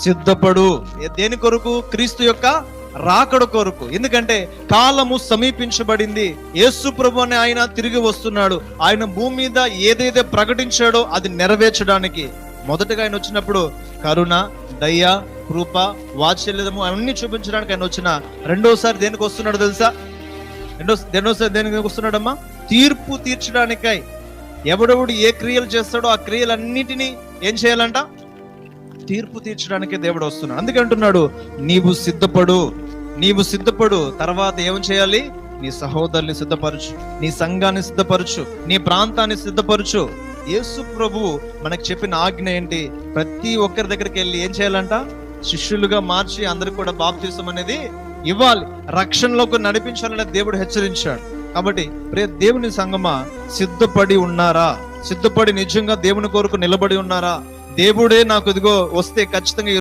సిద్ధపడు. దేని కొరకు? క్రీస్తు యొక్క రాకడ కొరకు. ఎందుకంటే కాలము సమీపించబడింది. యేసు ప్రభు అని ఆయన తిరిగి వస్తున్నాడు. ఆయన భూమి మీద ఏదైతే ప్రకటించాడో అది నెరవేర్చడానికి. మొదటగా ఆయన వచ్చినప్పుడు కరుణ, దయ, కృప, వాత్సల్యము అవన్నీ చూపించడానికి ఆయన వచ్చిన. రెండోసారి దేనికి వస్తున్నాడు తెలుసా? రెండోసారి దేనికి వస్తున్నాడమ్మా? తీర్పు తీర్చడానికై. ఎవడెవడు ఏ క్రియలు చేస్తాడో ఆ క్రియలన్నిటినీ ఏం చేయాలంట? తీర్పు తీర్చడానికే దేవుడు వస్తున్నాడు. అందుకే అంటున్నాడు, నీవు సిద్ధపడు, నీవు సిద్ధపడు. తర్వాత ఏం చేయాలి? నీ సహోదరుని సిద్ధపరచు, నీ సంఘాన్ని సిద్ధపరచు, నీ ప్రాంతాన్ని సిద్ధపరచు. యేసు ప్రభువు మనకు చెప్పిన ఆజ్ఞ ఏంటి? ప్రతి ఒక్కరి దగ్గరికి వెళ్ళి ఏం చేయాలంట? శిష్యులుగా మార్చి అందరికి కూడా బాప్తిసం అనేది ఇవ్వాలి, రక్షణలోకి నడిపించాలని దేవుడు హెచ్చరించాడు. కాబట్టి ప్రియ దేవుని సంగమా, సిద్ధపడి ఉన్నారా? సిద్ధపడి నిజంగా దేవుని కొరకు నిలబడి ఉన్నారా? దేవుడే నాకు ఇదిగో వస్తే ఖచ్చితంగా